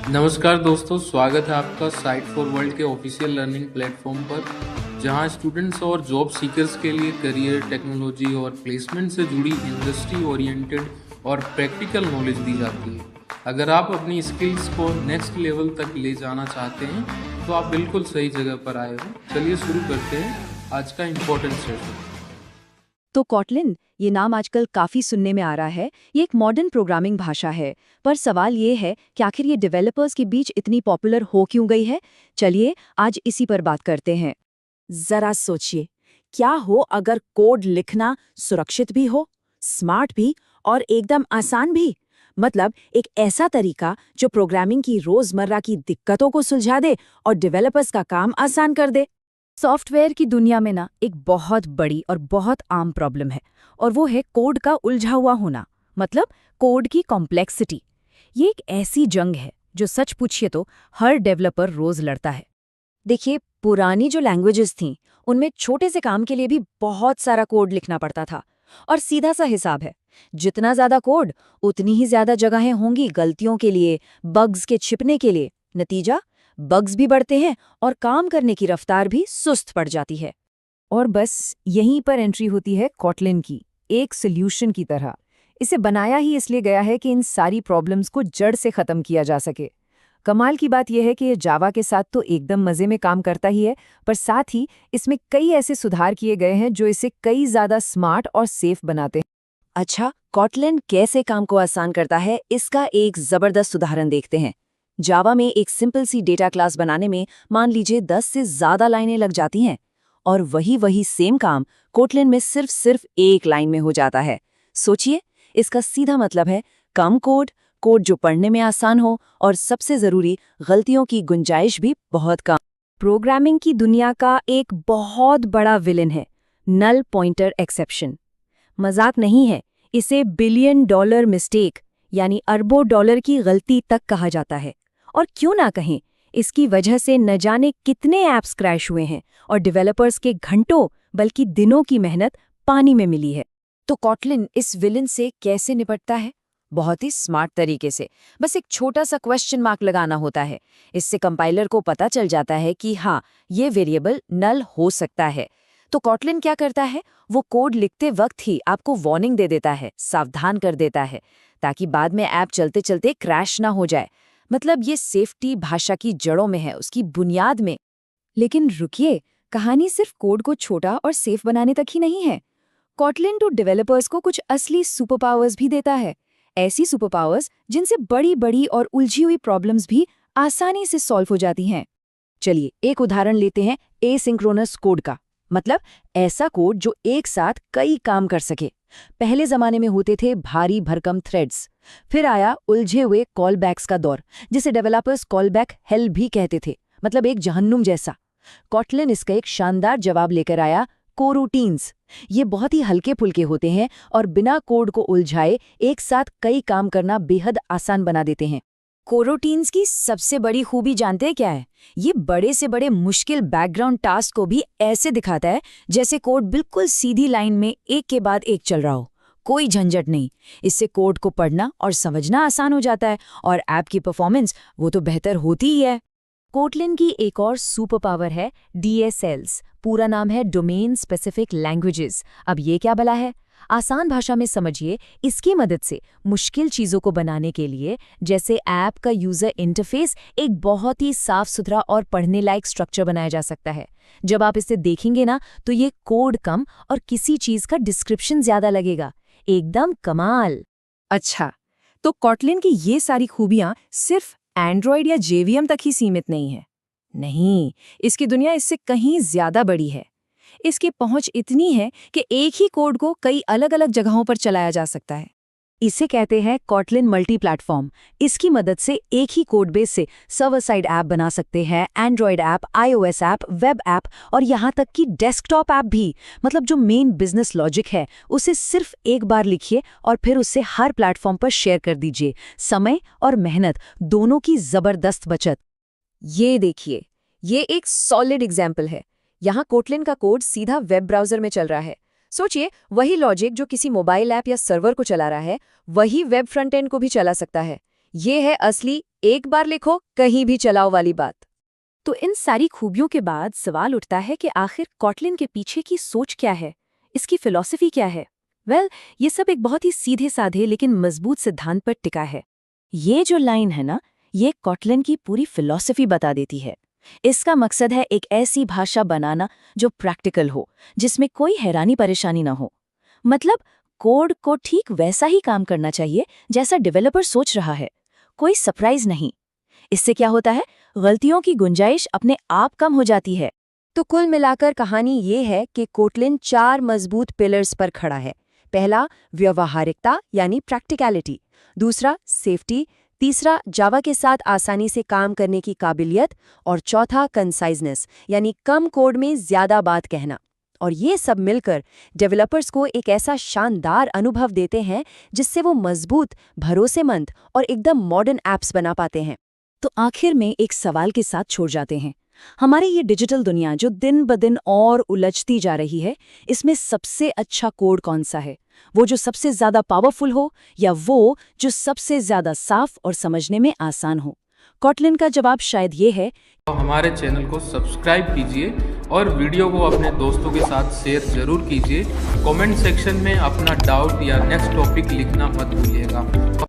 नमस्कार दोस्तों, स्वागत है आपका साइट फॉर वर्ल्ड के ऑफिशियल लर्निंग प्लेटफॉर्म पर, जहां स्टूडेंट्स और जॉब सीकर्स के लिए करियर, टेक्नोलॉजी और प्लेसमेंट से जुड़ी इंडस्ट्री ओरिएंटेड और प्रैक्टिकल नॉलेज दी जाती है। अगर आप अपनी स्किल्स को नेक्स्ट लेवल तक ले जाना चाहते हैं तो आप बिल्कुल सही जगह पर आए हो। चलिए शुरू करते हैं आज का इम्पोर्टेंट सेशन। तो कॉटलिन, ये नाम आजकल काफी सुनने में आ रहा है। ये एक मॉडर्न प्रोग्रामिंग भाषा है, पर सवाल ये है कि आखिर ये डेवलपर्स के बीच इतनी पॉपुलर हो क्यों गई है। चलिए आज इसी पर बात करते हैं। जरा सोचिए, क्या हो अगर कोड लिखना सुरक्षित भी हो, स्मार्ट भी और एकदम आसान भी। मतलब एक ऐसा तरीका जो प्रोग्रामिंग की रोजमर्रा की दिक्कतों को सुलझा दे और डेवलपर्स का काम आसान कर दे। सॉफ्टवेयर की दुनिया में ना एक बहुत बड़ी और बहुत आम प्रॉब्लम है, और वो है कोड का उलझा हुआ होना, मतलब कोड की कॉम्प्लेक्सिटी। ये एक ऐसी जंग है जो सच पूछिए तो हर डेवलपर रोज लड़ता है। देखिए, पुरानी जो लैंग्वेजेस थीं, उनमें छोटे से काम के लिए भी बहुत सारा कोड लिखना पड़ता था, और सीधा सा हिसाब है, जितना ज्यादा कोड उतनी ही ज्यादा जगहें होंगी गलतियों के लिए, बग्स के छिपने के लिए। नतीजा, बग्स भी बढ़ते हैं और काम करने की रफ्तार भी सुस्त पड़ जाती है। और बस यहीं पर एंट्री होती है कॉटलिन की, एक सॉल्यूशन की तरह। इसे बनाया ही इसलिए गया है कि इन सारी प्रॉब्लम्स को जड़ से खत्म किया जा सके। कमाल की बात यह है कि ये जावा के साथ तो एकदम मजे में काम करता ही है, पर साथ ही इसमें कई ऐसे सुधार किए गए हैं जो इसे कई ज्यादा स्मार्ट और सेफ बनाते हैं। अच्छा, कॉटलिन कैसे काम को आसान करता है, इसका एक जबरदस्त उदाहरण देखते हैं। जावा में एक सिंपल सी डेटा क्लास बनाने में मान लीजिए 10 से ज्यादा लाइनें लग जाती हैं, और वही सेम काम कोटलिन में सिर्फ एक लाइन में हो जाता है। सोचिए, इसका सीधा मतलब है कम कोड, कोड जो पढ़ने में आसान हो, और सबसे जरूरी, गलतियों की गुंजाइश भी बहुत कम। प्रोग्रामिंग की दुनिया का एक बहुत बड़ा विलेन है नल पॉइंटर एक्सेप्शन। मजाक नहीं है, इसे $1 बिलियन मिस्टेक यानी अरबों डॉलर की गलती तक कहा जाता है। और क्यों ना कहें, इसकी वजह से न जाने कितने ऐप्स क्रैश हुए हैं और डेवलपर्स के घंटों बल्कि दिनों की मेहनत पानी में मिली है। तो कॉटलिन इस विलन से कैसे निपटता है? बहुत ही स्मार्ट तरीके से। बस एक छोटा सा क्वेश्चन मार्क लगाना होता है। इससे कंपाइलर को पता चल जाता है कि हाँ, ये वेरिएबल नल हो सकता है। तो कॉटलिन क्या करता है, वो कोड लिखते वक्त ही आपको वार्निंग दे देता है, सावधान कर देता है, ताकि बाद में ऐप चलते चलते क्रैश ना हो जाए। मतलब ये सेफ्टी भाषा की जड़ों में है, उसकी बुनियाद में। लेकिन रुकिए, कहानी सिर्फ कोड को छोटा और सेफ बनाने तक ही नहीं है। कॉटलिन तो डेवलपर्स को कुछ असली सुपर पावर्स भी देता है। ऐसी सुपर पावर्स जिनसे बड़ी बड़ी और उलझी हुई प्रॉब्लम्स भी आसानी से सॉल्व हो जाती हैं। चलिए एक उदाहरण लेते हैं एसिंक्रोनस कोड का। मतलब ऐसा कोड जो एक साथ कई काम कर सके। पहले जमाने में होते थे भारी भरकम थ्रेड्स, फिर आया उलझे हुए कॉलबैक्स का दौर, जिसे डेवलपर्स कॉलबैक हेल भी कहते थे, मतलब एक जहन्नुम जैसा। कॉटलिन इसका एक शानदार जवाब लेकर आया, कोरूटीन्स। ये बहुत ही हल्के फुल्के होते हैं और बिना कोड को उलझाए एक साथ कई काम करना बेहद आसान बना देते हैं। कोरोटीन्स की सबसे बड़ी खूबी जानते हैं क्या है? ये बड़े से बड़े मुश्किल बैकग्राउंड टास्क को भी ऐसे दिखाता है जैसे कोड बिल्कुल सीधी लाइन में एक के बाद एक चल रहा हो, कोई झंझट नहीं। इससे कोड को पढ़ना और समझना आसान हो जाता है, और ऐप की परफॉर्मेंस वो तो बेहतर होती ही है। कोटलिन की एक और सुपर पावर है DSLs, पूरा नाम है डोमेन स्पेसिफिक लैंग्वेजेस। अब ये क्या भला है? आसान भाषा में समझिए, इसकी मदद से मुश्किल चीज़ों को बनाने के लिए, जैसे ऐप का यूज़र इंटरफेस, एक बहुत ही साफ सुथरा और पढ़ने लायक स्ट्रक्चर बनाया जा सकता है। जब आप इसे देखेंगे ना, तो ये कोड कम और किसी चीज़ का डिस्क्रिप्शन ज़्यादा लगेगा। एकदम कमाल। अच्छा, तो कॉटलिन की ये सारी खूबियां सिर्फ एंड्रॉयड या JVM तक ही सीमित नहीं है। नहीं, इसकी दुनिया इससे कहीं ज्यादा बड़ी है। इसकी पहुंच इतनी है कि एक ही कोड को कई अलग अलग जगहों पर चलाया जा सकता है। इसे कहते हैं कॉटलिन मल्टी प्लेटफॉर्म। इसकी मदद से एक ही कोड बेस से सर्वर साइड ऐप बना सकते हैं, Android app, iOS app, web app, और यहाँ तक कि डेस्कटॉप ऐप भी। मतलब जो मेन बिजनेस लॉजिक है, उसे सिर्फ एक बार लिखिए और फिर उसे हर प्लेटफॉर्म पर शेयर कर दीजिए। समय और मेहनत दोनों की जबरदस्त बचत। ये देखिए, ये एक सॉलिड एग्जाम्पल है। यहाँ कोटलिन का कोड सीधा वेब ब्राउजर में चल रहा है। सोचिए, वही लॉजिक जो किसी मोबाइल ऐप या सर्वर को चला रहा है, वही वेब फ्रंट एंड को भी चला सकता है। ये है असली एक बार लिखो कहीं भी चलाओ वाली बात। तो इन सारी खूबियों के बाद सवाल उठता है कि आखिर कॉटलिन के पीछे की सोच क्या है, इसकी फिलॉसफी क्या है? ये सब एक बहुत ही सीधे साधे लेकिन मजबूत सिद्धांत पर टिका है। ये जो लाइन है ना, ये कॉटलिन की पूरी फिलॉसफी बता देती है। इसका मकसद है एक ऐसी भाषा बनाना जो प्रैक्टिकल हो, जिसमें कोई हैरानी परेशानी ना हो। मतलब कोड को ठीक वैसा ही काम करना चाहिए जैसा डेवलपर सोच रहा है, कोई सरप्राइज नहीं। इससे क्या होता है, गलतियों की गुंजाइश अपने आप कम हो जाती है। तो कुल मिलाकर कहानी ये है कि कोटलिन 4 मजबूत पिलर्स पर खड़ा है। पहला व्यवहारिकता यानी प्रैक्टिकलिटी, दूसरा सेफ्टी, तीसरा जावा के साथ आसानी से काम करने की काबिलियत और चौथा कंसाइजनेस यानी कम कोड में ज्यादा बात कहना। और ये सब मिलकर डेवलपर्स को एक ऐसा शानदार अनुभव देते हैं जिससे वो मजबूत, भरोसेमंद और एकदम मॉडर्न ऐप्स बना पाते हैं। तो आखिर में एक सवाल के साथ छोड़ जाते हैं। हमारी ये डिजिटल दुनिया जो दिन ब दिन और उलझती जा रही है, इसमें सबसे अच्छा कोड कौन सा है? वो जो सबसे ज्यादा पावरफुल हो या वो जो सबसे ज्यादा साफ और समझने में आसान हो? कॉटलिन का जवाब शायद ये है। तो हमारे चैनल को सब्सक्राइब कीजिए और वीडियो को अपने दोस्तों के साथ शेयर जरूर कीजिए। कमेंट सेक्शन में अपना डाउट या नेक्स्ट टॉपिक लिखना मत भूलिएगा।